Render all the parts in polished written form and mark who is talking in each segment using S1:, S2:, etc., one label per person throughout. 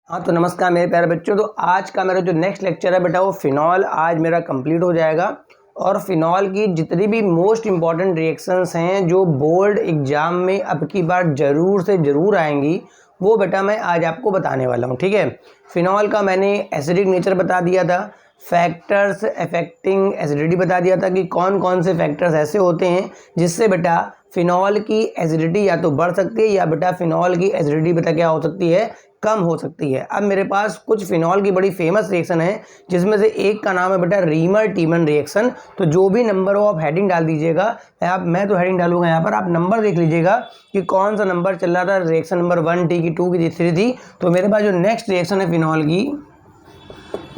S1: हाँ तो नमस्कार मेरे प्यारे बच्चों। तो आज का मेरा जो नेक्स्ट लेक्चर है बेटा वो फिनॉल आज मेरा कंप्लीट हो जाएगा। और फिनॉल की जितनी भी मोस्ट इम्पॉर्टेंट रिएक्शंस हैं जो बोर्ड एग्जाम में अब की बार ज़रूर से ज़रूर आएंगी वो बेटा मैं आज आपको बताने वाला हूँ। ठीक है, फिनॉल का मैंने एसिडिक नेचर बता दिया था, फैक्टर्स अफेक्टिंग एसिडिटी बता दिया था कि कौन कौन से फैक्टर्स ऐसे होते हैं जिससे बेटा फिनॉल की एसिडिटी या तो बढ़ सकती है या बेटा फिनॉल की एसिडिटी बेटा क्या हो सकती है, कम हो सकती है। अब मेरे पास कुछ फिनॉल की बड़ी फेमस रिएक्शन है जिसमें से एक का नाम है बेटा रीमर टीमन रिएक्शन। तो जो भी नंबर हो आप हेडिंग डाल दीजिएगा, मैं तो हेडिंग डालूंगा यहाँ पर, आप नंबर देख लीजिएगा कि कौन सा नंबर चल रहा था। रिएक्शन नंबर 1 टी की 2 की 3 थी। तो मेरे पास जो नेक्स्ट रिएक्शन है फिनॉल की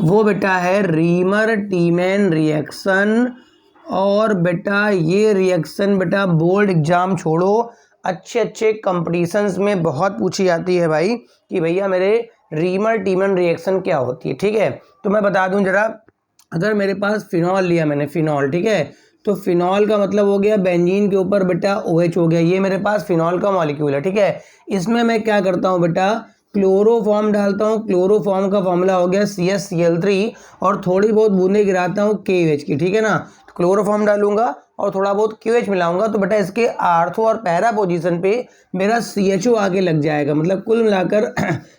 S1: वो बेटा है रीमर टीमन रिएक्शन। और बेटा ये रिएक्शन बेटा बोर्ड एग्जाम छोड़ो अच्छे अच्छे कंपटीशंस में बहुत पूछी जाती है भाई कि भैया मेरे रीमर टीमन रिएक्शन क्या होती है। ठीक है, तो मैं बता दूं जरा, अगर मेरे पास फिनॉल लिया मैंने फिनॉल, ठीक है, तो फिनॉल का मतलब हो गया बेंजीन के ऊपर बेटा OH हो गया, ये मेरे पास फिनॉल का मॉलिक्यूल है। ठीक है, इसमें मैं क्या करता हूँ बेटा क्लोरोफॉर्म डालता हूँ। क्लोरोफॉर्म का फॉर्मूला हो गया CsCl3 और थोड़ी बहुत बूंदे गिराता हूँ KOH की। ठीक है ना, तो क्लोरोफॉर्म डालूंगा और थोड़ा बहुत QH मिलाऊंगा तो बेटा इसके आर्थो और पैरा पोजीशन पे मेरा CHO आगे लग जाएगा। मतलब कुल मिलाकर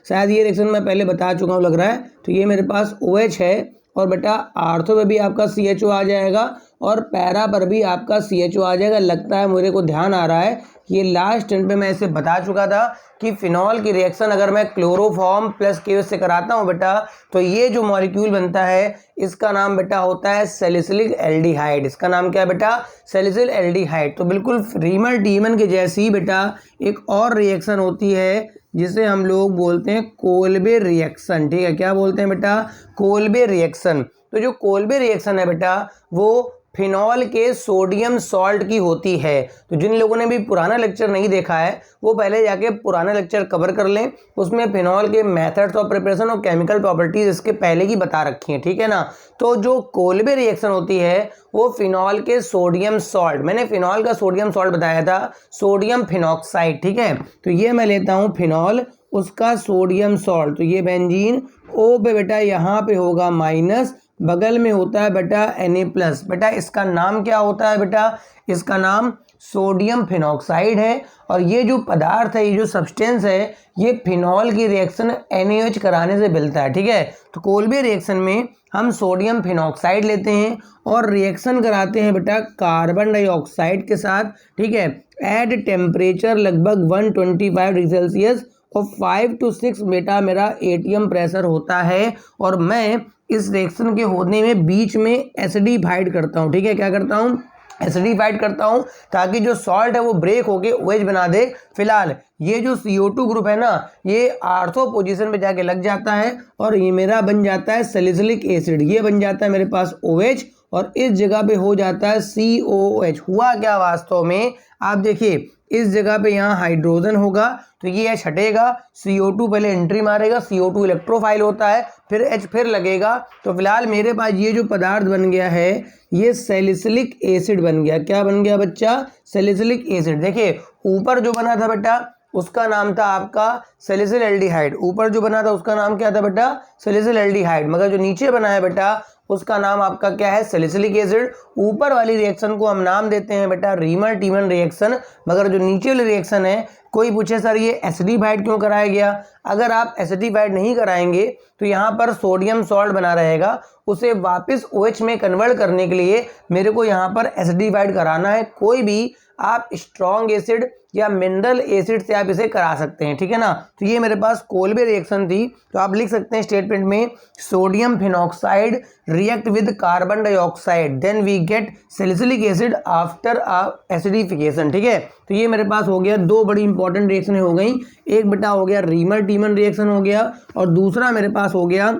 S1: शायद ये रिएक्शन मैं पहले बता चुका हूँ लग रहा है। तो ये मेरे पास OH है और बेटा आर्थो पे भी आपका CHO आ जाएगा और पैरा पर भी आपका CHO आ जाएगा। लगता है मेरे को ध्यान आ रहा है कि ये लास्ट स्टेंड पे मैं इसे बता चुका था कि फिनॉल की रिएक्शन अगर मैं क्लोरोफॉर्म प्लस KOH से कराता हूँ बेटा तो ये जो मॉलिक्यूल बनता है इसका नाम बेटा होता है सैलिसिलिक एल्डिहाइड। इसका नाम क्या है बेटा, सैलिसिल एल्डिहाइड। तो बिल्कुल रीमर टीमन के जैसी बेटा एक और रिएक्शन होती है जिसे हम लोग बोलते हैं कोल्बे रिएक्शन। ठीक है, क्या बोलते हैं बेटा, कोल्बे रिएक्शन। तो जो कोल्बे रिएक्शन है बेटा वो फिनॉल के सोडियम सॉल्ट की होती है। तो जिन लोगों ने भी पुराना लेक्चर नहीं देखा है वो पहले जाके पुराना लेक्चर कवर कर लें, उसमें फिनॉल के मेथड्स ऑफ प्रिपरेशन और केमिकल प्रॉपर्टीज इसके पहले की बता रखी हैं। ठीक है ना, तो जो कोल्बे रिएक्शन होती है वो फिनॉल के सोडियम सॉल्ट, मैंने फिनॉल का सोडियम सॉल्ट बताया था सोडियम फिनॉक्साइड। ठीक है, तो ये मैं लेता हूँ फिनॉल, उसका सोडियम सॉल्ट, तो ये बेंजीन O पे बेटा यहाँ पे होगा माइनस, बगल में होता है बेटा Na+। बेटा इसका नाम क्या होता है बेटा, इसका नाम सोडियम फिनॉक्साइड है। और ये जो पदार्थ है, ये जो सब्सटेंस है, ये फिनॉल की रिएक्शन NaOH कराने से मिलता है। ठीक है, तो कोल्बे रिएक्शन में हम सोडियम फिनॉक्साइड लेते हैं और रिएक्शन कराते हैं बेटा कार्बन डाइऑक्साइड के साथ। ठीक है, एट टेम्परेचर लगभग 125 डिग्री सेल्सियस और 5 to 6 बेटा मेरा ATM प्रेशर होता है। और मैं इस रिएक्शन के होने में बीच में एसिडिफाइड करता हूँ। ठीक है, क्या करता हूँ, एसिडिफाइड करता हूँ ताकि जो सॉल्ट है वो ब्रेक होके OH बना दे। फिलहाल ये जो CO2 ग्रुप है ना ये आर्थो पोजीशन पे जाके लग जाता है और ये मेरा बन जाता है सैलिसिलिक एसिड। ये बन जाता है मेरे पास OH और इस जगह पे हो जाता है COOH। हुआ क्या वास्तव में, आप देखिए इस जगह पे यहाँ हाइड्रोजन होगा तो ये H हटेगा, CO2 पहले एंट्री मारेगा, CO2 इलेक्ट्रोफाइल होता है, फिर H फिर लगेगा। तो फिलहाल मेरे पास ये जो पदार्थ बन गया है ये सैलिसिलिक एसिड बन गया। क्या बन गया बच्चा, सैलिसिलिक एसिड। देखिए ऊपर जो बना था बेटा उसका नाम था आपका सैलिसिल एल्डिहाइड, ऊपर जो बना था उसका नाम क्या था बेटा, सैलिसिल एल्डिहाइड, मगर जो नीचे बना है बेटा उसका नाम आपका क्या है, सैलिसिलिक एसिड। ऊपर वाली रिएक्शन को हम नाम देते हैं बेटा रीमर टीमन रिएक्शन, मगर जो नीचे वाली रिएक्शन है, कोई पूछे सर ये एसिडिफाइड क्यों कराया गया, अगर आप एसिडिफाइड नहीं कराएंगे तो यहाँ पर सोडियम सॉल्ट बना रहेगा, उसे वापस OH में कन्वर्ट करने के लिए मेरे को यहाँ पर एसिडिफाइड कराना है। कोई भी आप स्ट्रॉन्ग एसिड या मिनरल एसिड से आप इसे करा सकते हैं। ठीक है ना, तो ये मेरे पास कोल्बे रिएक्शन थी। तो आप लिख सकते हैं स्टेटमेंट में sodium phenoxide react with carbon dioxide then we get salicylic acid after acidification. ठीक है, तो ये मेरे पास हो गया, दो बड़ी इंपॉर्टेंट रिएक्शन हो गई, एक बेटा हो गया रीमर टीमन रिएक्शन हो गया और दूसरा मेरे पास हो गया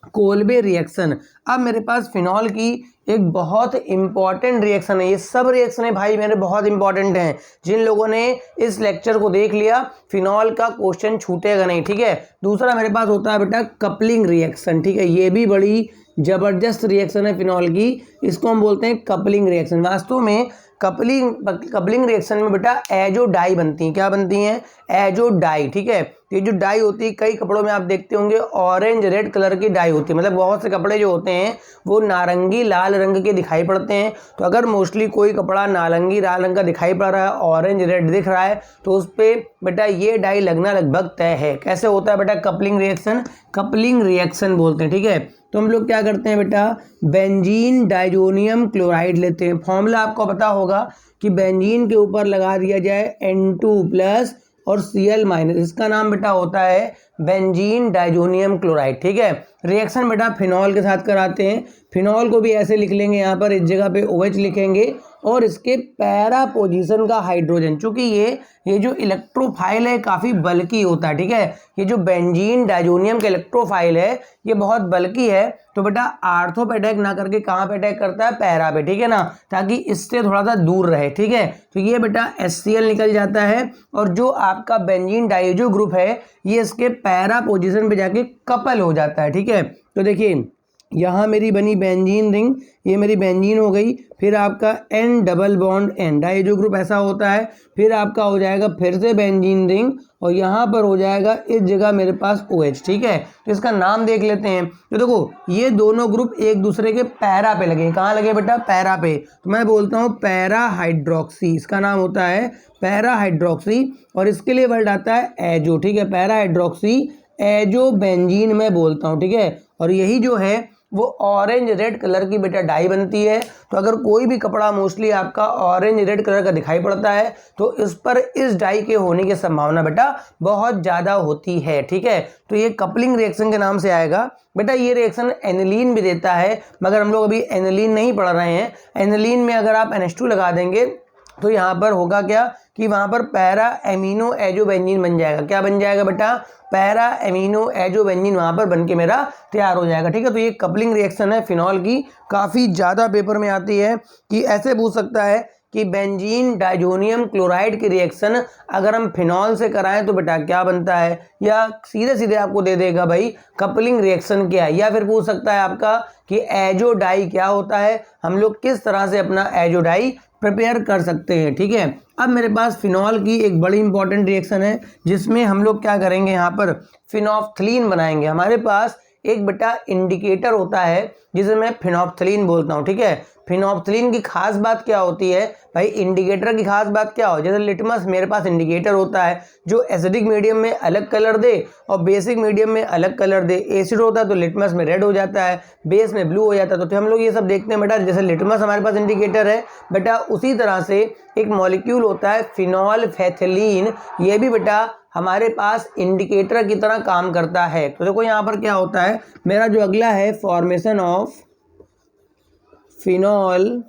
S1: कोल्बे रिएक्शन। अब मेरे पास फिनॉल की एक बहुत इंपॉर्टेंट रिएक्शन है, ये सब रिएक्शन है भाई मेरे बहुत इंपॉर्टेंट हैं। जिन लोगों ने इस लेक्चर को देख लिया फिनॉल का क्वेश्चन छूटेगा नहीं। ठीक है, दूसरा मेरे पास होता है बेटा कपलिंग रिएक्शन। ठीक है, ये भी बड़ी जबरदस्त रिएक्शन है फिनॉल की, इसको हम बोलते हैं कपलिंग रिएक्शन। वास्तव में कपलिंग रिएक्शन में बेटा एजो डाई बनती हैं। क्या बनती हैं? Azo dye. ठीक है, ये जो डाई होती है कई कपड़ों में आप देखते होंगे ऑरेंज रेड कलर की डाई होती है, मतलब बहुत से कपड़े जो होते हैं वो नारंगी लाल रंग के दिखाई पड़ते हैं। तो अगर मोस्टली कोई कपड़ा नारंगी लाल रंग का दिखाई पड़ रहा है, ऑरेंज रेड दिख रहा है, तो उस पर बेटा ये डाई लगना लगभग तय है। कैसे होता है बेटा कपलिंग रिएक्शन? कपलिंग रिएक्शन बोलते हैं। ठीक है, तो हम लोग क्या करते हैं बेटा, बेंजीन डाइजोनियम क्लोराइड लेते हैं। फॉर्मूला आपको पता होगा कि बेंजीन के ऊपर लगा दिया जाए N2+ और Cl-, इसका नाम बेटा होता है बेंजीन डाइजोनियम क्लोराइड। ठीक है, रिएक्शन बेटा फिनॉल के साथ कराते हैं। फिनॉल को भी ऐसे लिख लेंगे, यहाँ पर इस जगह पे OH लिखेंगे और इसके पैरा पोजीशन का हाइड्रोजन, चूंकि ये जो इलेक्ट्रोफाइल है काफ़ी बल्की होता है। ठीक है, ये जो बेंजीन डाइजोनियम का इलेक्ट्रोफाइल है ये बहुत बल्की है, तो बेटा आर्थो पे अटैक ना करके कहाँ पे अटैक करता है? पैरा पे। ठीक है ना, ताकि इससे थोड़ा सा दूर रहे। ठीक है, तो ये बेटा HCl निकल जाता है और जो आपका बेंजीन डाइजो ग्रुप है ये इसके पैरा पोजीशन पे जाके कपल हो जाता है। ठीक है, तो देखिए यहाँ मेरी बनी बेंजीन रिंग, ये मेरी बेंजीन हो गई, फिर आपका N+N डाइजो ग्रुप ऐसा होता है, फिर आपका हो जाएगा फिर से बेंजीन रिंग और यहाँ पर हो जाएगा इस जगह मेरे पास OH। ठीक है, तो इसका नाम देख लेते हैं। तो देखो ये दोनों ग्रुप एक दूसरे के पैरा पे लगे। कहाँ लगे बेटा? पैरा पे। तो मैं बोलता हूँ पैरा हाइड्रोक्सी, इसका नाम होता है पैरा हाइड्रोक्सी और इसके लिए वर्ड आता है एजो। ठीक है, पैरा हाइड्रोक्सी एजो बेंजीन मैं बोलता हूँ। ठीक है, और यही जो है वो ऑरेंज रेड कलर की बेटा डाई बनती है। तो अगर कोई भी कपड़ा मोस्टली आपका ऑरेंज रेड कलर का दिखाई पड़ता है तो इस पर इस डाई के होने की संभावना बेटा बहुत ज़्यादा होती है। ठीक है, तो ये कपलिंग रिएक्शन के नाम से आएगा। बेटा ये रिएक्शन एनिलीन भी देता है, मगर हम लोग अभी एनिलीन नहीं पढ़ रहे हैं। एनिलीन में अगर आप NH2 लगा देंगे तो यहाँ पर होगा क्या कि वहाँ पर पैरा एमिनो एजो बेंजीन बन जाएगा। क्या बन जाएगा बेटा? पैरा एमिनो एजो बेंजीन वहाँ पर बन के मेरा तैयार हो जाएगा। ठीक है, तो ये कपलिंग रिएक्शन है फिनॉल की, काफ़ी ज़्यादा पेपर में आती है कि ऐसे पूछ सकता है कि बेंजीन डाइजोनियम क्लोराइड की रिएक्शन अगर हम फिनॉल से कराएं तो बेटा क्या बनता है, या सीधे सीधे आपको दे देगा भाई कपलिंग रिएक्शन क्या है, या फिर पूछ सकता है आपका कि एजो डाई क्या होता है, हम लोग किस तरह से अपना एजो डाई प्रिपेयर कर सकते हैं। ठीक है, अब मेरे पास फिनॉल की एक बड़ी इंपॉर्टेंट रिएक्शन है जिसमें हम लोग क्या करेंगे, यहाँ पर फिनोफ्थलीन बनाएंगे। हमारे पास एक बेटा इंडिकेटर होता है जिसे मैं फिनोफ्थलीन बोलता हूँ। ठीक है, फिनोफ्थलीन की खास बात क्या होती है भाई? इंडिकेटर की खास बात क्या हो, जैसे लिटमस मेरे पास इंडिकेटर होता है जो एसिडिक मीडियम में अलग कलर दे और बेसिक मीडियम में अलग कलर दे। एसिड होता है तो लिटमस में रेड हो जाता है, बेस में ब्लू हो जाता है। तो हम लोग ये सब देखते हैं बेटा, जैसे लिटमस हमारे पास इंडिकेटर है बेटा, उसी तरह से एक मॉलिक्यूल होता है फिनोल्फेथिलीन, ये भी बेटा हमारे पास इंडिकेटर की तरह काम करता है। तो देखो यहाँ पर क्या होता है, मेरा जो अगला है फॉर्मेशन ऑफ फिनॉल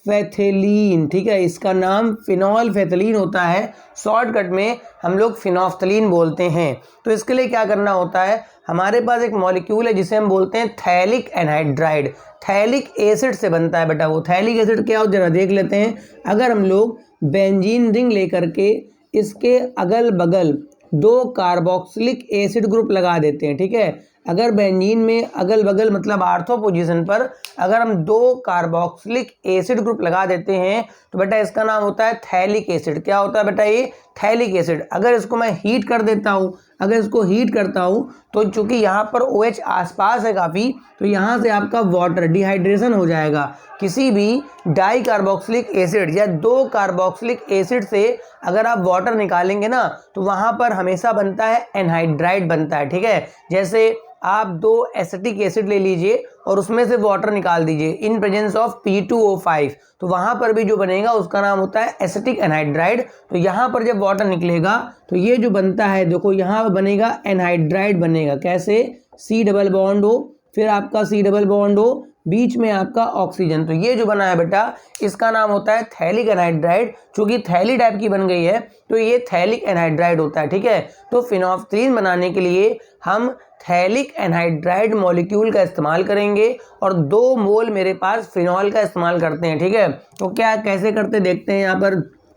S1: फेथिलीन। ठीक है, इसका नाम फिनॉल फेथिलीन होता है, शॉर्टकट में हम लोग फिनोफ्थलीन बोलते हैं। तो इसके लिए क्या करना होता है, हमारे पास एक मॉलिक्यूल है जिसे हम बोलते हैं थैलिक एनहाइड्राइड। थैलिक एसिड से बनता है बेटा। वो थैलिक एसिड क्या हो जरा देख लेते हैं। अगर हम लोग बेंजीन रिंग लेकर के इसके अगल बगल 2 कार्बोक्सिलिक एसिड ग्रुप लगा देते हैं। ठीक है, अगर बेंजीन में अगल बगल मतलब आर्थो पोजीशन पर अगर हम 2 कार्बोक्सिलिक एसिड ग्रुप लगा देते हैं तो बेटा इसका नाम होता है थैलिक एसिड। क्या होता है बेटा? ये थैलिक एसिड। अगर इसको मैं हीट कर देता हूँ, अगर इसको हीट करता हूँ तो चूंकि यहाँ पर OH आसपास है काफ़ी, तो यहाँ से आपका वाटर डिहाइड्रेशन हो जाएगा। किसी भी डाई कार्बोक्सिलिक एसिड या 2 कार्बोक्सिलिक एसिड से अगर आप वाटर निकालेंगे ना तो वहाँ पर हमेशा बनता है एनहाइड्राइड बनता है। ठीक है, जैसे आप 2 एसिटिक एसिड ले लीजिए और उसमें से वाटर निकाल दीजिए इन प्रेजेंस ऑफ P2O5, तो वहाँ पर भी जो बनेगा उसका नाम होता है एसिटिक एनहाइड्राइड। तो यहाँ पर जब वाटर निकलेगा तो ये जो बनता है देखो यहाँ पर बनेगा एनहाइड्राइड बनेगा। कैसे? C+O, फिर आपका C+O, बीच में आपका ऑक्सीजन। तो ये जो बना है बेटा इसका नाम होता है थैलिक एनहाइड्राइड। चूंकि थैली टाइप की बन गई है तो ये थैलिक एनहाइड्राइड होता है। ठीक है, तो फिनोफ्थलीन बनाने के लिए हम थैलिक एनहाइड्राइड मॉलिक्यूल का इस्तेमाल करेंगे और 2 मोल मेरे पास फिनॉल का इस्तेमाल करते हैं। ठीक है, तो क्या कैसे करते देखते हैं। यहाँ पर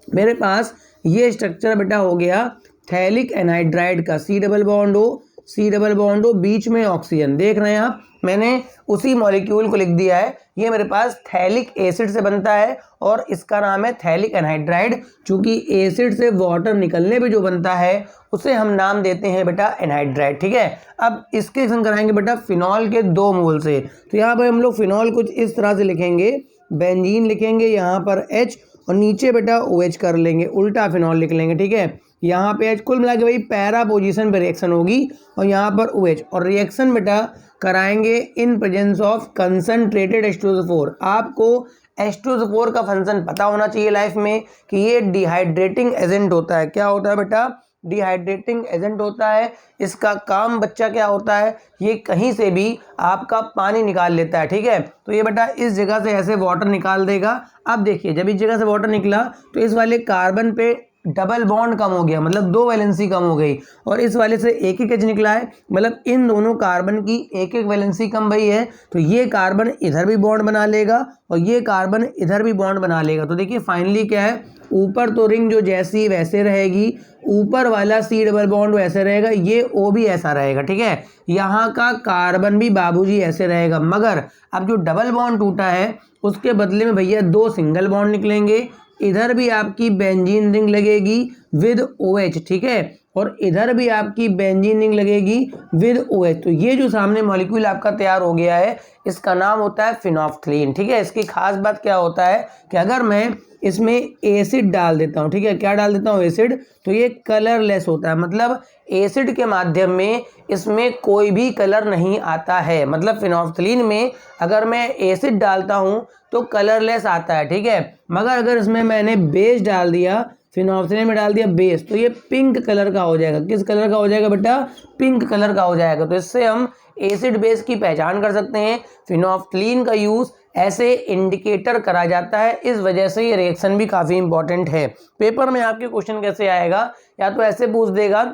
S1: मेरे पास ये स्ट्रक्चर बेटा हो गया थैलिक एनहाइड्राइड का, C+O, बीच में ऑक्सीजन। देख रहे हैं आप, मैंने उसी मॉलिक्यूल को लिख दिया है। ये मेरे पास थैलिक एसिड से बनता है और इसका नाम है थैलिक एनहाइड्राइड। चूंकि एसिड से वाटर निकलने पे जो बनता है उसे हम नाम देते हैं बेटा एनहाइड्राइड। ठीक है, अब इसके रिएक्शन कराएंगे बेटा फिनॉल के 2 मोल से। तो यहाँ पर हम लोग फिनॉल कुछ इस तरह से लिखेंगे, बेंजीन लिखेंगे यहाँ पर H और नीचे बेटा OH कर लेंगे, उल्टा फिनॉल लिख लेंगे। ठीक है, यहाँ पे H, कुल मिला के भाई पैरा पोजीशन पे रिएक्शन होगी और यहाँ पर OH, और रिएक्शन बेटा कराएंगे in presence of concentrated H2SO4। आपको H2SO4 का फंक्शन पता होना चाहिए लाइफ में कि ये डिहाइड्रेटिंग एजेंट होता है। क्या होता है बेटा? डिहाइड्रेटिंग एजेंट होता है। इसका काम बच्चा क्या होता है? ये कहीं से भी आपका पानी निकाल लेता है। ठीक है, तो ये बेटा इस जगह से ऐसे वाटर निकाल देगा। अब देखिए, जब इस जगह से वाटर निकला तो इस वाले कार्बन पे डबल बॉन्ड कम हो गया, मतलब 2 वैलेंसी कम हो गई, और इस वाले से एक H निकला है, मतलब इन दोनों कार्बन की एक वैलेंसी कम भई है। तो ये कार्बन इधर भी बॉन्ड बना लेगा और ये कार्बन इधर भी बॉन्ड बना लेगा। तो देखिए फाइनली क्या है, ऊपर तो रिंग जो जैसी वैसे रहेगी, ऊपर वाला C डबल बॉन्ड वैसे रहेगा, ये O भी ऐसा रहेगा। ठीक है, यहाँ का कार्बन भी बाबूजी ऐसे रहेगा, मगर अब जो डबल बॉन्ड टूटा है उसके बदले में भैया 2 सिंगल बॉन्ड निकलेंगे। इधर भी आपकी बेंजीन रिंग लगेगी विद OH। ठीक है, और इधर भी आपकी बेंजीन रिंग लगेगी विद OH। तो ये जो सामने मॉलिक्यूल आपका तैयार हो गया है इसका नाम होता है फिनोफ्थलीन। ठीक है, इसकी खास बात क्या होता है कि अगर मैं इसमें एसिड डाल देता हूँ, ठीक है, क्या डाल देता हूँ? एसिड, तो ये कलरलेस होता है। मतलब एसिड के माध्यम में इसमें कोई भी कलर नहीं आता है। मतलब फिनोफ्थलीन में अगर मैं एसिड डालता हूँ तो कलरलेस आता है। ठीक है, मगर अगर इसमें मैंने बेस डाल दिया, फिनोफ्थलीन में डाल दिया बेस, तो ये पिंक कलर का हो जाएगा। किस कलर का हो जाएगा बेटा? पिंक कलर का हो जाएगा। तो इससे हम एसिड बेस की पहचान कर सकते हैं। फिनोफ्थलीन का यूज़ ऐसे इंडिकेटर करा जाता है, इस वजह से ये रिएक्शन भी काफ़ी इंपॉर्टेंट है। पेपर में आपके क्वेश्चन कैसे आएगा, या तो ऐसे पूछ देगा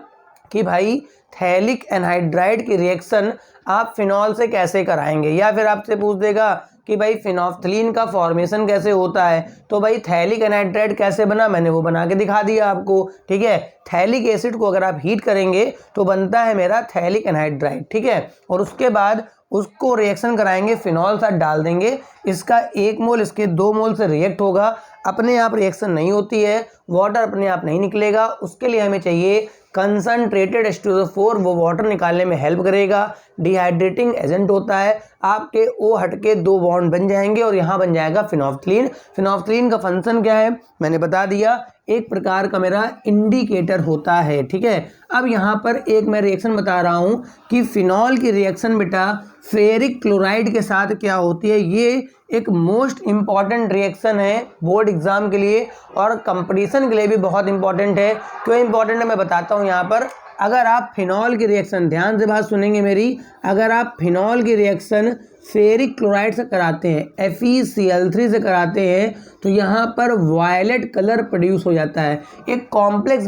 S1: कि भाई थैलिक एनहाइड्राइड की रिएक्शन आप फिनॉल से कैसे कराएंगे, या फिर आपसे पूछ देगा कि भाई फिनोफ्थलीन का फॉर्मेशन कैसे होता है। तो भाई थैलिक एनहाइड्राइड कैसे बना, मैंने वो बना के दिखा दिया आपको। ठीक है, थैलिक एसिड को अगर आप हीट करेंगे तो बनता है मेरा थैलिक एनहाइड्राइड। ठीक है, और उसके बाद उसको रिएक्शन कराएंगे, फिनॉल साथ डाल देंगे, इसका 1 मोल इसके 2 मोल से रिएक्ट होगा। अपने आप रिएक्शन नहीं होती है, वाटर अपने आप नहीं निकलेगा, उसके लिए हमें चाहिए कंसंट्रेटेड H2SO4, वो वाटर निकालने में हेल्प करेगा। डिहाइड्रेटिंग एजेंट होता है, आपके O हटके 2 बॉन्ड बन जाएंगे और यहाँ बन जाएगा फिनोफ्थलीन। फिनोफ्थलीन का फंक्शन क्या है मैंने बता दिया, एक प्रकार का मेरा इंडिकेटर होता है। ठीक है, अब यहाँ पर एक मैं रिएक्शन बता रहा हूँ कि फिनॉल की रिएक्शन बेटा फेरिक क्लोराइड के साथ क्या होती है। ये एक मोस्ट इम्पॉर्टेंट रिएक्शन है बोर्ड एग्जाम के लिए और कंपटीशन के लिए भी बहुत इंपॉर्टेंट है। क्यों इंपॉर्टेंट है मैं बताता हूँ। यहाँ पर अगर आप फिनॉल की रिएक्शन, ध्यान से बात सुनेंगे मेरी, अगर आप फिनॉल की रिएक्शन फेरिक क्लोराइड से कराते हैं, FeCl3 से कराते हैं, तो यहाँ पर वायलेट कलर प्रोड्यूस हो जाता है। एक कॉम्प्लेक्स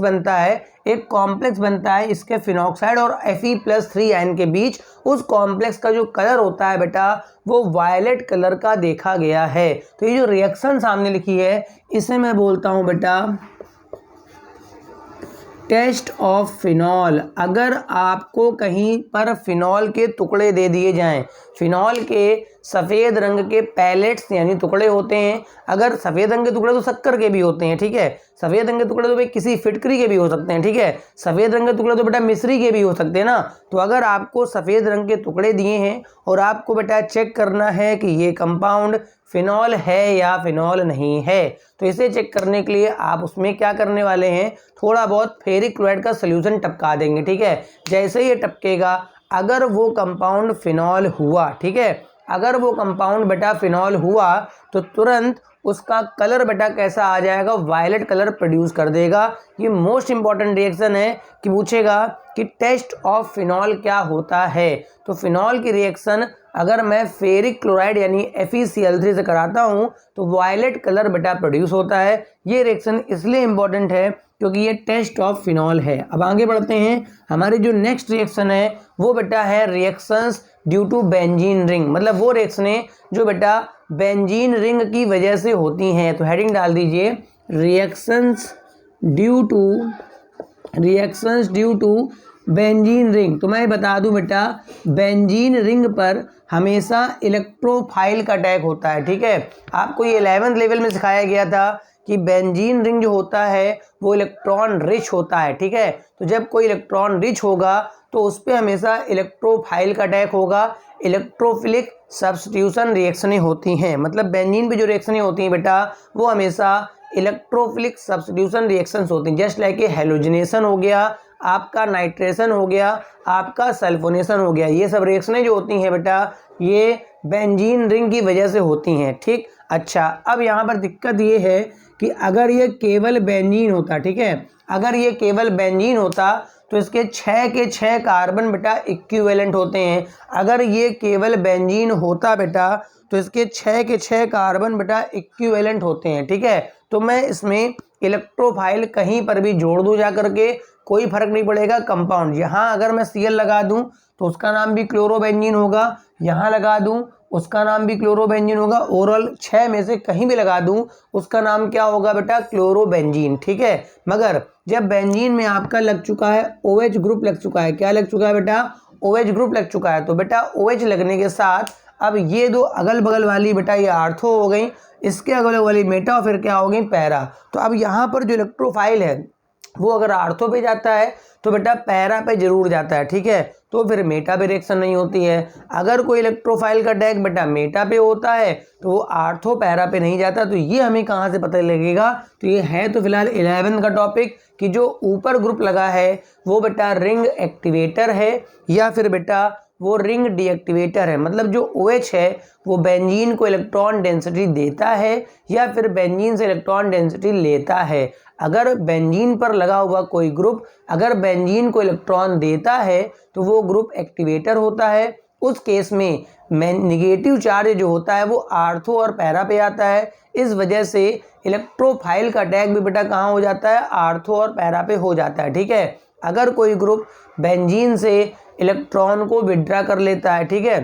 S1: बनता है इसके फिनॉक्साइड और Fe+3 आयन के बीच। उस कॉम्प्लेक्स का जो कलर होता है बेटा वो वायलेट कलर का देखा गया है। तो ये जो रिएक्शन सामने लिखी है इसे मैं बोलता हूँ बेटा टेस्ट ऑफ फिनॉल। अगर आपको कहीं पर फिनॉल के टुकड़े दे दिए जाएं, फिनॉल के सफ़ेद रंग के पैलेट्स यानी टुकड़े होते हैं, अगर सफ़ेद रंग के टुकड़े तो शक्कर के भी होते हैं। ठीक है, सफ़ेद रंग के टुकड़े तो भाई किसी फिटकरी के भी हो सकते हैं। ठीक है, सफ़ेद रंग के टुकड़े तो बेटा मिश्री के भी हो सकते हैं ना। तो अगर आपको सफ़ेद रंग के टुकड़े दिए हैं और आपको बेटा चेक करना है कि ये कंपाउंड फिनॉल है या फिनॉल नहीं है, तो इसे चेक करने के लिए आप उसमें क्या करने वाले हैं, थोड़ा बहुत फेरिक क्लोराइड का सोल्यूशन टपका देंगे। ठीक है, जैसे ये टपकेगा अगर वो कंपाउंड फिनॉल हुआ, ठीक है, अगर वो कंपाउंड बेटा फिनॉल हुआ तो तुरंत उसका कलर बेटा कैसा आ जाएगा, वायलेट कलर प्रोड्यूस कर देगा। ये मोस्ट इंपॉर्टेंट रिएक्शन है कि पूछेगा कि टेस्ट ऑफ फिनॉल क्या होता है। तो फिनॉल की रिएक्शन अगर मैं फेरिक क्लोराइड यानी FeCl3 से कराता हूँ तो वायलेट कलर बेटा प्रोड्यूस होता है। ये रिएक्शन इसलिए इम्पॉर्टेंट है क्योंकि ये टेस्ट ऑफ फिनॉल है। अब आगे बढ़ते हैं, हमारी जो नेक्स्ट रिएक्शन है वो बेटा है reactions due to benzene ring. मतलब वो रिएक्शनें जो बेटा बेंजीन रिंग की वजह से होती हैं। तो हेडिंग डाल दीजिए reactions due to benzene ring, तो मैं बता दूं बेटा, बेंजीन रिंग पर हमेशा इलेक्ट्रोफाइल का अटैक होता है। ठीक है, आपको ये 11th लेवल में सिखाया गया था कि बेंजीन रिंग जो होता है वो इलेक्ट्रॉन रिच होता है। ठीक है, तो जब कोई इलेक्ट्रॉन रिच होगा तो उस पर हमेशा इलेक्ट्रोफाइल का अटैक होगा। इलेक्ट्रोफिलिक सब्स्टिट्यूशन रिएक्शनें होती हैं, मतलब बेंजीन पे जो रिएक्शनें होती हैं बेटा वो हमेशा इलेक्ट्रोफिलिक सब्स्टिट्यूशन रिएक्शंस होती हैं। जस्ट लाइक हेलोजिनेशन हो गया, आपका नाइट्रेशन हो गया, आपका सल्फोनेशन हो गया, ये सब रिएक्शनें जो होती हैं बेटा ये बेंजीन रिंग की वजह से होती हैं। ठीक, अच्छा, अब यहाँ पर दिक्कत ये है कि अगर ये केवल बेंजीन होता, ठीक है, अगर ये केवल बेंजीन होता तो इसके 6 के 6 कार्बन बेटा इक्विवेलेंट होते हैं। अगर ये केवल बेंजीन होता बेटा तो इसके 6 के 6 कार्बन बेटा इक्विवेलेंट होते हैं। ठीक है, तो मैं इसमें इलेक्ट्रोफाइल कहीं पर भी जोड़ दूं जा करके, कोई फर्क नहीं पड़ेगा। कंपाउंड यहाँ अगर मैं Cl लगा दूं तो उसका नाम भी क्लोरोबेंजीन होगा, यहाँ लगा दूं उसका नाम भी क्लोरोबेंजीन होगा, ओवरऑल 6 में से कहीं भी लगा दूं उसका नाम क्या होगा बेटा, क्लोरोबेंजीन। ठीक है, मगर जब बेंजीन में आपका लग चुका है OH ग्रुप लग चुका है, क्या लग चुका है बेटा, OH ग्रुप लग चुका है, तो बेटा OH लगने के साथ अब ये दो अगल बगल वाली बेटा ये आर्थो हो गई, इसके अगल बगल वाली मेटा और फिर क्या हो गई, पैरा। तो अब यहाँ पर जो इलेक्ट्रोफाइल है वो अगर आर्थो पे जाता है तो बेटा पैरा पे जरूर जाता है। ठीक है, तो फिर मेटा पे रिएक्शन नहीं होती है। अगर कोई इलेक्ट्रोफाइल का अटैक बेटा मेटा पे होता है तो वो आर्थो पैरा पे नहीं जाता। तो ये हमें कहाँ से पता लगेगा, तो ये है तो फिलहाल 11 का टॉपिक कि जो ऊपर ग्रुप लगा है वो बेटा रिंग एक्टिवेटर है या फिर बेटा वो रिंग डीएक्टिवेटर है। मतलब जो OH है वो बेंजीन को इलेक्ट्रॉन डेंसिटी देता है या फिर बेंजीन से इलेक्ट्रॉन डेंसिटी लेता है। अगर बेंजीन पर लगा हुआ कोई ग्रुप अगर बेंजीन को इलेक्ट्रॉन देता है तो वो ग्रुप एक्टिवेटर होता है। उस केस में निगेटिव चार्ज जो होता है वो आर्थो और पैरा पे आता है। इस वजह से इलेक्ट्रोफाइल का अटैक भी बेटा कहाँ हो जाता है, आर्थो और पैरा पे हो जाता है। ठीक है, अगर कोई ग्रुप बेंजीन से इलेक्ट्रॉन को विड्रा कर लेता है, ठीक है,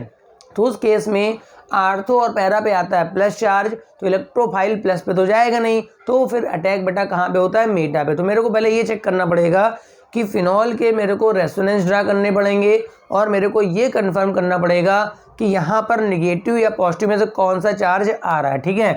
S1: तो उस केस में आर्थो और पैरा पे आता है प्लस चार्ज, तो इलेक्ट्रोफाइल प्लस पे तो जाएगा नहीं, तो फिर अटैक बेटा कहाँ पे होता है, मेटा पे। तो मेरे को पहले ये चेक करना पड़ेगा कि फिनॉल के मेरे को रेजोनेंस ड्रा करने पड़ेंगे और मेरे को ये कंफर्म करना पड़ेगा कि यहाँ पर निगेटिव या पॉजिटिव में से कौन सा चार्ज आ रहा है। ठीक है,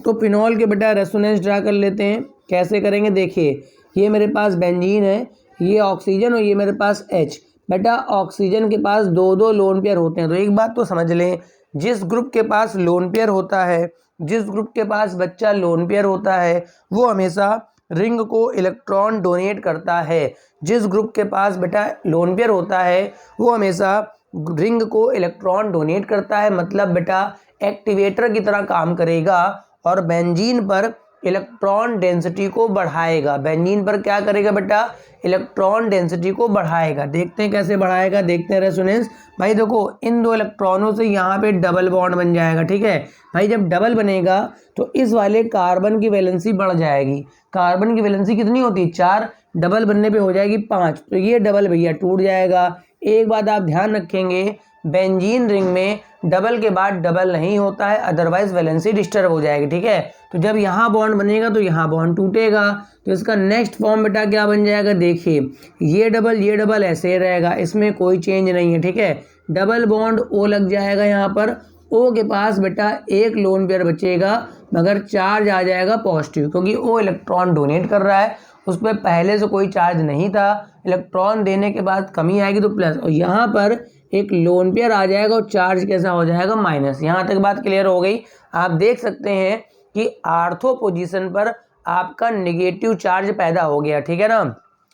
S1: तो फिनॉल के बेटा रेजोनेंस ड्रा कर लेते हैं। कैसे करेंगे, देखिए ये मेरे पास बेंजीन है, ये ऑक्सीजन और ये मेरे पास H। बेटा ऑक्सीजन के पास 2-2 लोन पेयर होते हैं। तो एक बात तो समझ लें, जिस ग्रुप के पास लोन पेयर होता है, जिस ग्रुप के पास बच्चा लोन पेयर होता है वो हमेशा रिंग को इलेक्ट्रॉन डोनेट करता है। जिस ग्रुप के पास बेटा लोन पेयर होता है वो हमेशा रिंग को इलेक्ट्रॉन डोनेट करता है, मतलब बेटा एक्टिवेटर की तरह काम करेगा और बेंजीन पर इलेक्ट्रॉन डेंसिटी को बढ़ाएगा। बेंजीन पर क्या करेगा बेटा, इलेक्ट्रॉन डेंसिटी को बढ़ाएगा। देखते हैं कैसे बढ़ाएगा, देखते हैं रेजोनेंस। भाई देखो इन दो इलेक्ट्रॉनों से यहाँ पे डबल बॉन्ड बन जाएगा। ठीक है भाई, जब डबल बनेगा तो इस वाले कार्बन की वैलेंसी बढ़ जाएगी। कार्बन की वैलेंसी कितनी होती है, 4, डबल बनने पे हो जाएगी 5, तो ये डबल भैया टूट जाएगा। एक बात आप ध्यान रखेंगे, बेंजीन रिंग में डबल के बाद डबल नहीं होता है, अदरवाइज वैलेंसी डिस्टर्ब हो जाएगी। ठीक है, तो जब यहाँ बॉन्ड बनेगा तो यहाँ बॉन्ड टूटेगा, तो इसका नेक्स्ट फॉर्म बेटा क्या बन जाएगा, देखिए ये डबल ऐसे रहेगा, इसमें कोई चेंज नहीं है। ठीक है, डबल बॉन्ड O लग जाएगा, यहाँ पर O के पास बेटा एक लोन पेयर बचेगा मगर चार्ज आ जाएगा पॉजिटिव, क्योंकि O इलेक्ट्रॉन डोनेट कर रहा है, उस पर पहले से कोई चार्ज नहीं था, इलेक्ट्रॉन देने के बाद कमी आएगी तो प्लस, और यहाँ पर एक लोन पेयर आ जाएगा और चार्ज कैसा हो जाएगा, माइनस। यहाँ तक बात क्लियर हो गई। आप देख सकते हैं कि आर्थो पोजीशन पर आपका नेगेटिव चार्ज पैदा हो गया। ठीक है ना,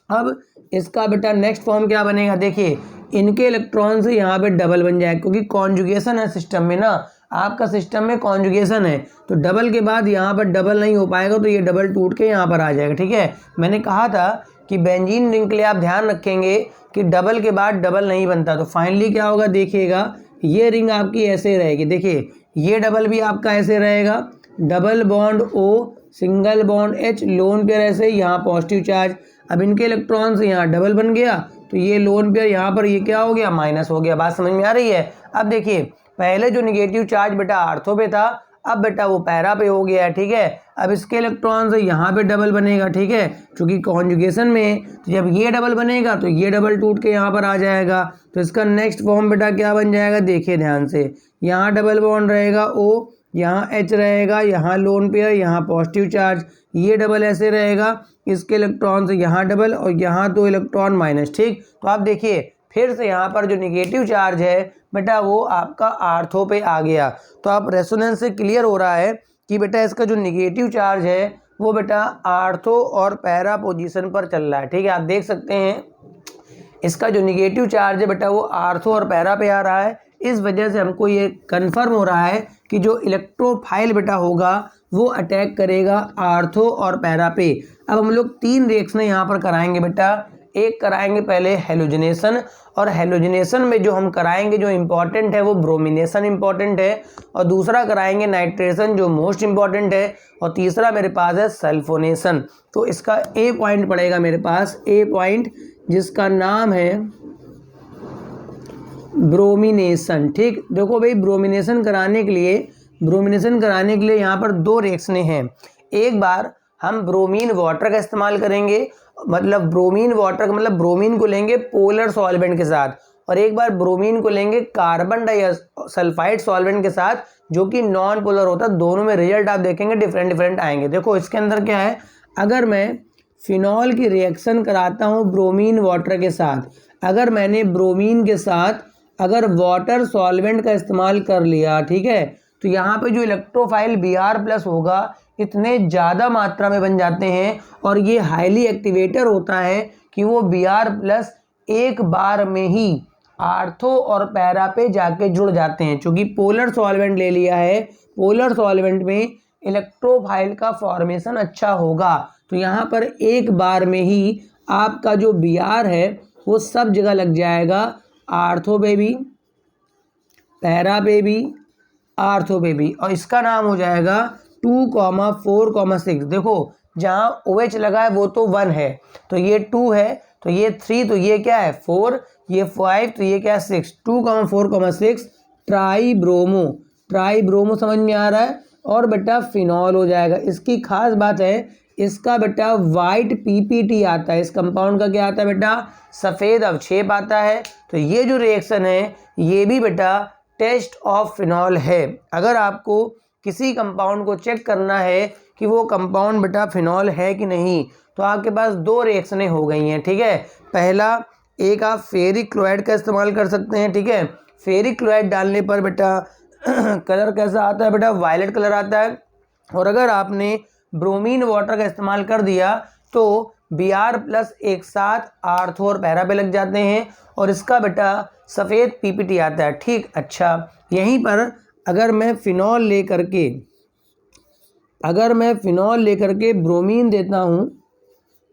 S1: अब इसका बेटा नेक्स्ट फॉर्म क्या बनेगा, देखिए इनके इलेक्ट्रॉन से यहाँ पे डबल बन जाएगा, क्योंकि कॉन्जुगेशन है सिस्टम में ना, आपका सिस्टम में कॉन्जुगेशन है, तो डबल के बाद यहाँ पर डबल नहीं हो पाएगा, तो ये डबल टूट के यहाँ पर आ जाएगा। ठीक है, मैंने कहा था कि बेंजीन रिंग के लिए आप ध्यान रखेंगे कि डबल के बाद डबल नहीं बनता। तो फाइनली क्या होगा, देखिएगा ये रिंग आपकी ऐसे रहेगी। देखिए ये डबल भी आपका ऐसे रहेगा, double bond O, single bond H, lone pair ऐसे, यहाँ पॉजिटिव चार्ज। अब इनके इलेक्ट्रॉन से यहाँ डबल बन गया, तो ये लोन पेयर यहाँ पर ये क्या हो गया, माइनस हो गया। बात समझ में आ रही है। अब देखिए पहले जो निगेटिव चार्ज बेटा आर्थो पे था, अब बेटा वो पैरा पे हो गया है, ठीक है। अब इसके इलेक्ट्रॉन से यहाँ पे डबल बनेगा, ठीक है, क्योंकि कॉन्जुगेशन में है, तो जब ये डबल बनेगा तो ये डबल टूट के यहाँ पर आ जाएगा। तो इसका नेक्स्ट फॉर्म बेटा क्या बन जाएगा, देखिए ध्यान से, यहाँ डबल बॉन्ड रहेगा O, यहाँ H रहेगा, यहाँ लोन पेयर, यहाँ पॉजिटिव चार्ज, ये डबल ऐसे रहेगा, इसके इलेक्ट्रॉन से यहाँ डबल और यहाँ 2 इलेक्ट्रॉन माइनस, ठीक। तो आप देखिए फिर से यहाँ पर जो निगेटिव चार्ज है बेटा वो आपका आर्थो पे आ गया। तो आप रेजोनेंस से क्लियर हो रहा है कि बेटा इसका जो निगेटिव चार्ज है वो बेटा आर्थो और पैरा पोजीशन पर चल रहा है, ठीक है। आप देख सकते हैं इसका जो निगेटिव चार्ज है बेटा वो आर्थो और पैरा पे आ रहा है। इस वजह से हमको ये कन्फर्म हो रहा है कि जो इलेक्ट्रोफाइल बेटा होगा वो अटैक करेगा आर्थो और पैरा पे। अब हम लोग 3 रिएक्शन यहाँ पर कराएंगे बेटा। एक कराएंगे पहले हेलोजनेशन, और हेलोजनेशन में जो हम कराएंगे जो इम्पॉर्टेंट है वो ब्रोमिनेशन इम्पॉर्टेंट है, और दूसरा कराएंगे नाइट्रेशन जो मोस्ट इम्पॉर्टेंट है, और तीसरा मेरे पास है सल्फोनेशन। तो इसका ए पॉइंट पड़ेगा मेरे पास, ए पॉइंट जिसका नाम है ब्रोमिनेशन, ठीक। देखो भाई ब्रोमिनेशन कराने के लिए यहाँ पर 2 रिएक्शनें हैं। एक बार हम ब्रोमीन वाटर का इस्तेमाल करेंगे, मतलब ब्रोमीन वाटर का मतलब ब्रोमीन को लेंगे पोलर सॉल्वेंट के साथ, और एक बार ब्रोमीन को लेंगे कार्बन डाइसल्फाइड सॉल्वेंट के साथ जो कि नॉन पोलर होता है। दोनों में रिजल्ट आप देखेंगे डिफरेंट आएंगे। देखो इसके अंदर क्या है, अगर मैं फिनॉल की रिएक्शन कराता हूँ ब्रोमीन वाटर के साथ, अगर मैंने ब्रोमीन के साथ अगर वाटर सॉल्वेंट का इस्तेमाल कर लिया, ठीक है, तो यहाँ पे जो इलेक्ट्रोफाइल Br+ होगा इतने ज़्यादा मात्रा में बन जाते हैं, और ये हाईली एक्टिवेटर होता है कि वो Br+ एक बार में ही आर्थो और पैरा पे जाके जुड़ जाते हैं। क्योंकि पोलर सॉल्वेंट ले लिया है, पोलर सॉल्वेंट में इलेक्ट्रोफाइल का फॉर्मेशन अच्छा होगा, तो यहाँ पर एक बार में ही आपका जो Br है वो सब जगह लग जाएगा, आर्थो पे भी, पैरा पे भी, आर्थो पे भी, और इसका नाम हो जाएगा 2, 4, 6। देखो जहाँ OH लगा है वो तो 1 है, तो ये 2 है, तो ये 3, तो ये क्या है 4, ये 5, तो ये क्या है 6, 2, 4, 6 ट्राईब्रोमो समझ में आ रहा है, और बेटा फिनॉल हो जाएगा। इसकी खास बात है इसका बेटा वाइट PPT आता है, इस कंपाउंड का क्या आता है बेटा, सफ़ेद अवक्षेप आता है। तो ये जो रिएक्शन है ये भी बेटा टेस्ट ऑफ फिनॉल है। अगर आपको किसी कंपाउंड को चेक करना है कि वो कंपाउंड बेटा फिनॉल है कि नहीं, तो आपके पास 2 रिएक्शनें हो गई हैं, ठीक है। पहला, एक आप फेरिक क्लोराइड का इस्तेमाल कर सकते हैं, ठीक है। फेरिक क्लोराइड डालने पर बेटा कलर कैसा आता है बेटा, वायलेट कलर आता है। और अगर आपने ब्रोमीन वाटर का इस्तेमाल कर दिया तो Br+ एक साथ आर्थो और पैरा पे लग जाते हैं, और इसका बेटा सफ़ेद PPT आता है, ठीक। अच्छा, यहीं पर अगर मैं फिनॉल लेकर के ब्रोमीन देता हूँ,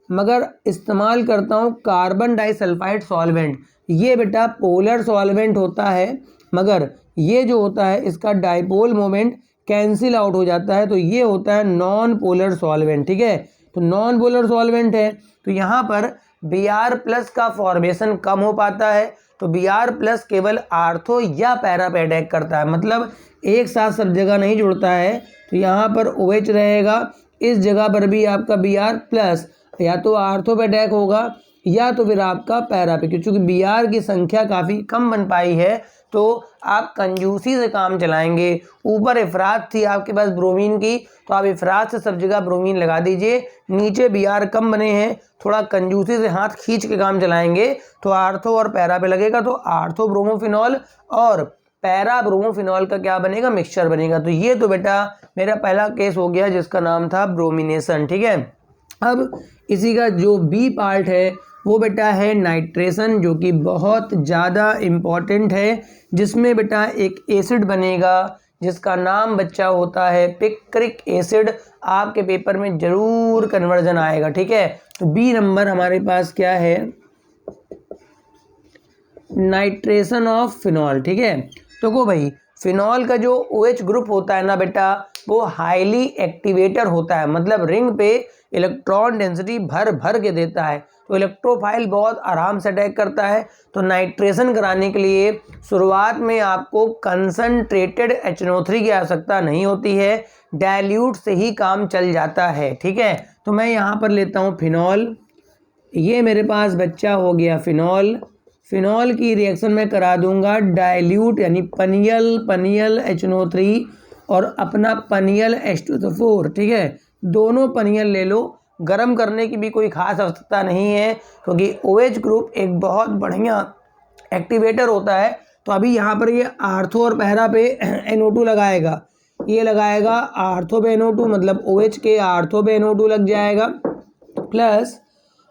S1: मगर इस्तेमाल करता हूँ कार्बन डाइसल्फाइड सॉल्वेंट, ये बेटा पोलर सॉल्वेंट होता है, मगर ये जो होता है इसका डाइपोल मोमेंट कैंसिल आउट हो जाता है, तो ये होता है नॉन पोलर सॉल्वेंट, ठीक है। तो नॉन पोलर सॉल्वेंट है, तो यहाँ पर Br+ का फॉर्मेशन कम हो पाता है, तो Br+ केवल आर्थो या पैरा पे अटैक करता है, मतलब एक साथ सब जगह नहीं जुड़ता है। तो यहाँ पर OH रहेगा, इस जगह पर भी आपका Br+ या तो आर्थो पे अटैक होगा या तो फिर आपका पैरा पे, क्योंकि Br की संख्या काफ़ी कम बन पाई है, तो आप कंजूसी से काम चलाएंगे। ऊपर इफरात थी आपके पास ब्रोमीन की, तो आप इफरात से सब जगह ब्रोमीन लगा दीजिए। नीचे Br कम बने हैं, थोड़ा कंजूसी से हाथ खींच के काम चलाएंगे तो आर्थो और पैरा पे लगेगा, तो आर्थो ब्रोमोफिनॉल और पैरा ब्रोमोफिनॉल का क्या बनेगा, मिक्सचर बनेगा। तो ये तो बेटा मेरा पहला केस हो गया जिसका नाम था ब्रोमिनेशन, ठीक है। अब इसी का जो B पार्ट है वो बेटा है नाइट्रेशन, जो कि बहुत ज़्यादा इम्पॉर्टेंट है, जिसमें बेटा एक एसिड बनेगा जिसका नाम बच्चा होता है पिक्रिक एसिड। आपके पेपर में ज़रूर कन्वर्जन आएगा, ठीक है। तो B नंबर हमारे पास क्या है, नाइट्रेशन ऑफ फिनॉल, ठीक है। तो को भाई फिनॉल का जो OH ग्रुप होता है ना बेटा वो हाईली एक्टिवेटर होता है, मतलब रिंग पे इलेक्ट्रॉन डेंसिटी भर भर के देता है। तो इलेक्ट्रोफाइल बहुत आराम से अटैक करता है। तो नाइट्रेशन कराने के लिए शुरुआत में आपको कंसंट्रेटेड HNO3 की आवश्यकता नहीं होती है, डाइल्यूट से ही काम चल जाता है। ठीक है, तो मैं यहाँ पर लेता हूँ फिनॉल, ये मेरे पास बच्चा हो गया फिनॉल। फिनॉल की रिएक्शन में करा दूंगा डाइल्यूट यानी पनियल HNO3 और अपना पनियल H2SO4। ठीक है, दोनों पनियल ले लो, गर्म करने की भी कोई खास आवश्यकता नहीं है क्योंकि OH ग्रुप एक बहुत बढ़िया एक्टिवेटर होता है। तो अभी यहाँ पर ये आर्थो और पैरा पे NO2 लगाएगा, ये लगाएगा आर्थो पे NO2, मतलब OH के आर्थो पे NO2 लग जाएगा, प्लस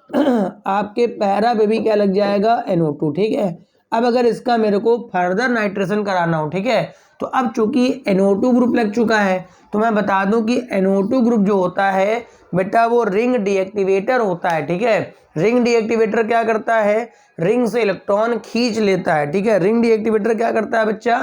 S1: आपके पैरा पे भी क्या लग जाएगा, NO2। ठीक है, अब अगर इसका मेरे को फर्दर नाइट्रेशन कराना हो, ठीक है, तो अब चूंकि NO2 ग्रुप लग चुका है तो मैं बता दूं कि NO2 ग्रुप जो होता है बेटा वो रिंग डीएक्टिवेटर होता है। ठीक है, रिंग डीएक्टिवेटर क्या करता है, रिंग से इलेक्ट्रॉन खींच लेता है। ठीक है, रिंग डीएक्टिवेटर क्या करता है बच्चा,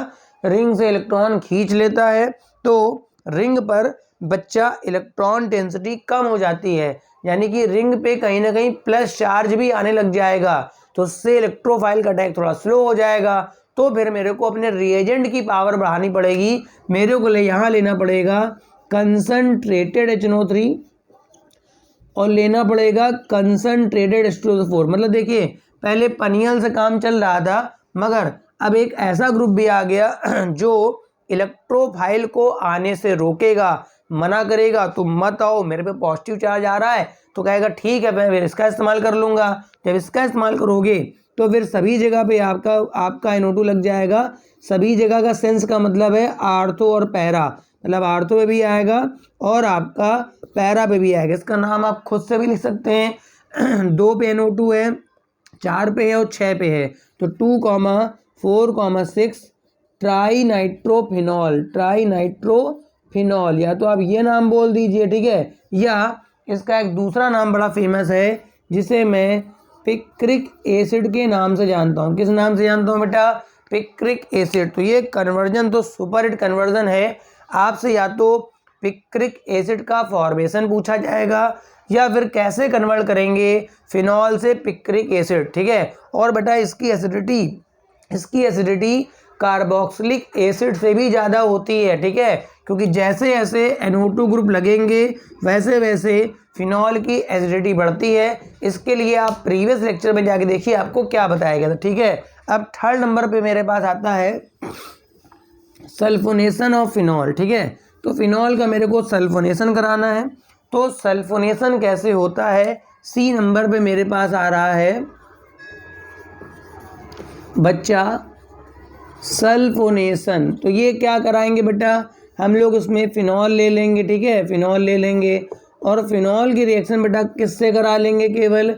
S1: रिंग से इलेक्ट्रॉन खींच लेता है। तो रिंग पर बच्चा इलेक्ट्रॉन डेंसिटी कम हो जाती है, यानी कि रिंग पे कहीं ना कहीं प्लस चार्ज भी आने लग जाएगा, तो उससे इलेक्ट्रोफाइल का अटैक थोड़ा स्लो हो जाएगा। तो फिर मेरे को अपने रिएजेंट की पावर बढ़ानी पड़ेगी, मेरे को यहाँ लेना पड़ेगा कंसंट्रेटेड HNO3 और लेना पड़ेगा कंसंट्रेटेड H2SO4। मतलब देखिए पहले पनियल से काम चल रहा था, मगर अब एक ऐसा ग्रुप भी आ गया जो इलेक्ट्रोफाइल को आने से रोकेगा, मना करेगा तो मत आओ, मेरे पे पॉजिटिव चार्ज आ रहा है, तो कहेगा ठीक है मैं इसका इस्तेमाल कर लूँगा। जब इसका इस्तेमाल करोगे तो फिर सभी जगह पे आपका NO2 लग जाएगा। सभी जगह का सेंस का मतलब है आर्थो और पैरा, मतलब आर्थो पे भी आएगा और आपका पैरा पे भी आएगा। इसका नाम आप खुद से भी लिख सकते हैं 2 पे NO2 है, 4 पे है और 6 पे है, तो 2,4,6 ट्राई नाइट्रोफिनॉल, या तो आप ये नाम बोल दीजिए। ठीक है, या इसका एक दूसरा नाम बड़ा फेमस है जिसे मैं पिक्रिक एसिड के नाम से जानता हूँ। किस नाम से जानता हूँ बेटा, पिक्रिक एसिड। तो ये कन्वर्जन तो सुपरहिट कन्वर्जन है, आपसे या तो पिक्रिक एसिड का फॉर्मेशन पूछा जाएगा या फिर कैसे कन्वर्ट करेंगे फिनॉल से पिक्रिक एसिड। ठीक है, और बेटा इसकी एसिडिटी कार्बोक्सिलिक एसिड से भी ज़्यादा होती है। ठीक है, क्योंकि जैसे जैसे NO2 ग्रुप लगेंगे वैसे वैसे फिनॉल की एसिडिटी बढ़ती है। इसके लिए आप प्रीवियस लेक्चर में जाके देखिए आपको क्या बताया गया था। ठीक है, अब थर्ड नंबर पे मेरे पास आता है सल्फोनेशन ऑफ फिनॉल। ठीक है, तो फिनॉल का मेरे को सल्फोनेशन कराना है, तो सल्फोनेशन कैसे होता है, C नंबर पे मेरे पास आ रहा है बच्चा सल्फोनेशन। तो ये क्या कराएंगे बेटा, हम लोग उसमें फिनॉल ले लेंगे। ठीक है, फिनॉल ले लेंगे और फिनॉल की रिएक्शन बेटा किससे करा लेंगे, केवल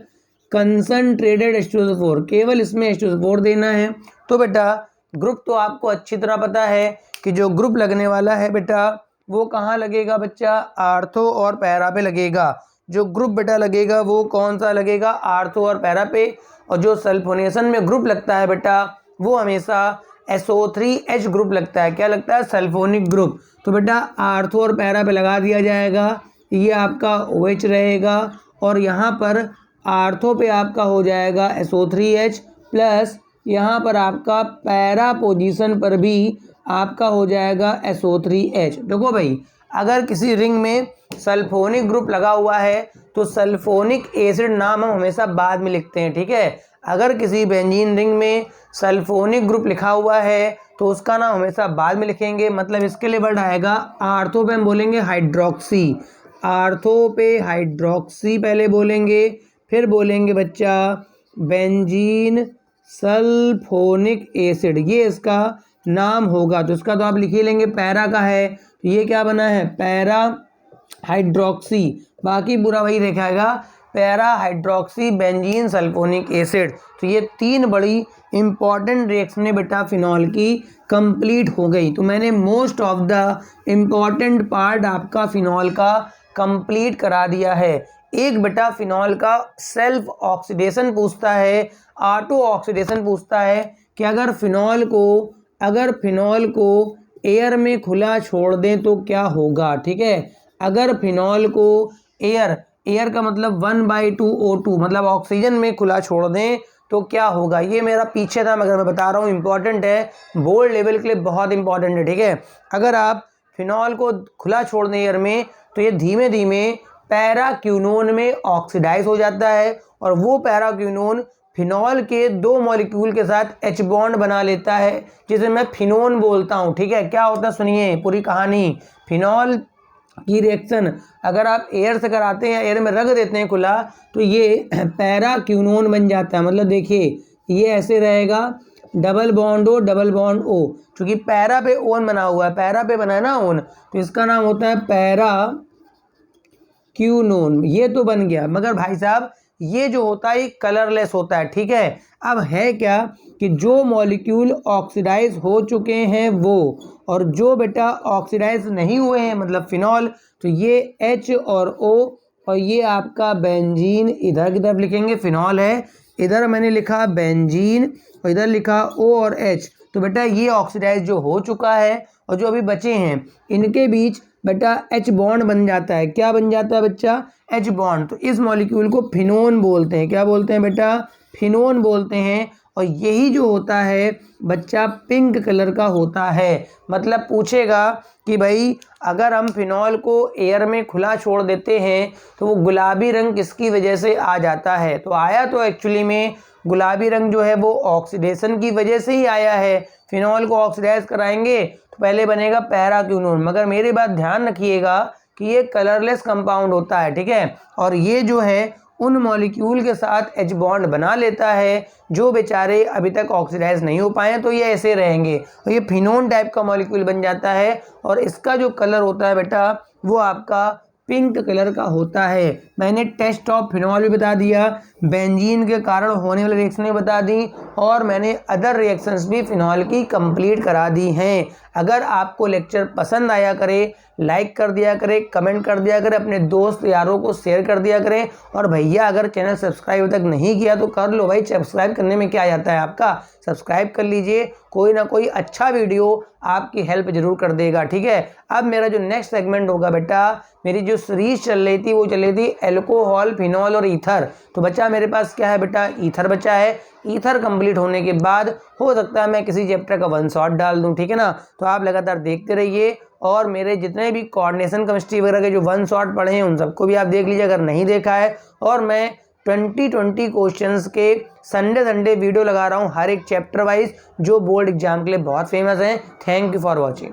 S1: कंसंट्रेटेड H2SO4, केवल इसमें H2SO4 देना है। तो बेटा ग्रुप तो आपको अच्छी तरह पता है कि जो ग्रुप लगने वाला है बेटा वो कहाँ लगेगा बच्चा, आर्थो और पैरा पे लगेगा। जो ग्रुप बेटा लगेगा वो कौन सा लगेगा, आर्थो और पैरा पे। और जो सल्फोनेशन में ग्रुप लगता है बेटा वो हमेशा SO3H ग्रुप लगता है। क्या लगता है, सल्फोनिक ग्रुप। तो बेटा आर्थो और पैरा पे लगा दिया जाएगा, ये आपका OH रहेगा और यहाँ पर आर्थो पे आपका हो जाएगा SO3H प्लस यहाँ पर आपका पैरा पोजीशन पर भी आपका हो जाएगा SO3H। देखो भाई, अगर किसी रिंग में सल्फोनिक ग्रुप लगा हुआ है तो सल्फोनिक एसिड नाम हम हमेशा बाद में लिखते हैं। ठीक है, अगर किसी बेंजीन रिंग में सल्फोनिक ग्रुप लिखा हुआ है तो उसका नाम हमेशा बाद में लिखेंगे। मतलब इसके लिए वर्ड आएगा आर्थो पे हम बोलेंगे हाइड्रोक्सी, आर्थो पे हाइड्रोक्सी पहले बोलेंगे, फिर बोलेंगे बच्चा बेंजीन सल्फोनिक एसिड, ये इसका नाम होगा। तो इसका तो आप लिख ही लेंगे, पैरा का है तो ये क्या बना है, पैरा हाइड्रोक्सी, बाकी पूरा वही देखाएगा, para hydroxy benzene sulphonic acid. तो ये 3 बड़ी इंपॉर्टेंट रिएक्शनें बेटा फिनॉल की कंप्लीट हो गई। तो मैंने most of the important part आपका फिनॉल का कंप्लीट करा दिया है। एक बेटा फिनॉल का सेल्फ ऑक्सीडेशन पूछता है, ऑटो ऑक्सीडेशन पूछता है कि अगर फिनॉल को एयर में खुला छोड़ दें तो क्या होगा। ठीक है, अगर फिनॉल को एयर का मतलब 1/2 O2 मतलब ऑक्सीजन में खुला छोड़ दें तो क्या होगा। ये मेरा पीछे था मगर मैं बता रहा हूँ, इंपॉर्टेंट है, बोर्ड लेवल के लिए बहुत इंपॉर्टेंट है, ठीक है। अगर आप फिनॉल को खुला छोड़ दें एयर में तो ये धीमे धीमे पैराक्विनोन में ऑक्सीडाइज हो जाता है और वो पैराक्विनोन फिनॉल के 2 मॉलिक्यूल के साथ H बॉन्ड बना लेता है जिसे मैं फिनोन बोलता हूँ, ठीक है। क्या होता है सुनिए पूरी कहानी। फिनॉल की रिएक्शन अगर आप एयर से कराते हैं, एयर में रख देते हैं खुला, तो ये पैराक्विनोन बन जाता है। मतलब देखिए ये ऐसे रहेगा, double bond O double bond O, क्योंकि पैरा पे ओन बना हुआ है, पैरा पे बना है ना ओन, तो इसका नाम होता है पैराक्विनोन। ये तो बन गया, मगर भाई साहब ये जो होता है ये कलरलेस होता है, ठीक है। अब है क्या कि जो मॉलिक्यूल ऑक्सीडाइज हो चुके हैं वो, और जो बेटा ऑक्सीडाइज नहीं हुए हैं मतलब फिनॉल, तो ये H और O और ये आपका बेंजीन इधर की तरफ लिखेंगे, फिनॉल है, इधर मैंने लिखा बेंजीन और इधर लिखा O और H। तो बेटा ये ऑक्सीडाइज जो हो चुका है और जो अभी बचे हैं इनके बीच बेटा H बॉन्ड बन जाता है। क्या बन जाता है बच्चा? H bond. तो इस मॉलिक्यूल को फिनोन बोलते हैं। क्या बोलते हैं बेटा? फिनोन बोलते हैं। और यही जो होता है बच्चा पिंक कलर का होता है। मतलब पूछेगा कि भाई अगर हम फिनॉल को एयर में खुला छोड़ देते हैं तो वो गुलाबी रंग किसकी वजह से आ जाता है? तो आया तो एक्चुअली में गुलाबी रंग जो है वो ऑक्सीडेशन की वजह से ही आया है। फिनॉल को ऑक्सीडाइज कराएंगे तो पहले बनेगा पैराक्विनोन, मगर मेरी बात ध्यान रखिएगा कि ये कलरलेस कंपाउंड होता है, ठीक है। और ये जो है उन मॉलिक्यूल के साथ H बॉन्ड बना लेता है जो बेचारे अभी तक ऑक्सीडाइज नहीं हो पाए हैं, तो ये ऐसे रहेंगे और ये फिनोन टाइप का मॉलिक्यूल बन जाता है। और इसका जो कलर होता है बेटा वो आपका पिंक कलर का होता है। मैंने टेस्ट ऑफ फिनॉल भी बता दिया, बेंजीन के कारण होने वाली रिएक्शनें बता दी और मैंने अदर रिएक्शंस भी फिनॉल की कंप्लीट करा दी हैं। अगर आपको लेक्चर पसंद आया करे, लाइक कर दिया करें, कमेंट कर दिया करें, अपने दोस्त यारों को शेयर कर दिया करें। और भैया अगर चैनल सब्सक्राइब अभी तक नहीं किया तो कर लो भाई, सब्सक्राइब करने में क्या जाता है आपका, सब्सक्राइब कर लीजिए। कोई ना कोई अच्छा वीडियो आपकी हेल्प जरूर कर देगा, ठीक है। अब मेरा जो नेक्स्ट सेगमेंट होगा बेटा, मेरी जो सीरीज चल रही थी वो चल रही थी एल्कोहल, फिनॉल और ईथर। तो बच्चा मेरे पास क्या है बेटा? ईथर बचा है। ईथर कंप्लीट होने के बाद हो सकता है मैं किसी चैप्टर का 1 शॉट डाल दूं, ठीक है ना। तो आप लगातार देखते रहिए और मेरे जितने भी कोऑर्डिनेशन केमिस्ट्री वगैरह के जो 1 शॉट पढ़े हैं उन सबको भी आप देख लीजिए अगर नहीं देखा है। और मैं 20 क्वेश्चंस के संडे वीडियो लगा रहा हूँ हर एक चैप्टर वाइज, जो बोर्ड एग्जाम के लिए बहुत फेमस हैं। Thank you for watching.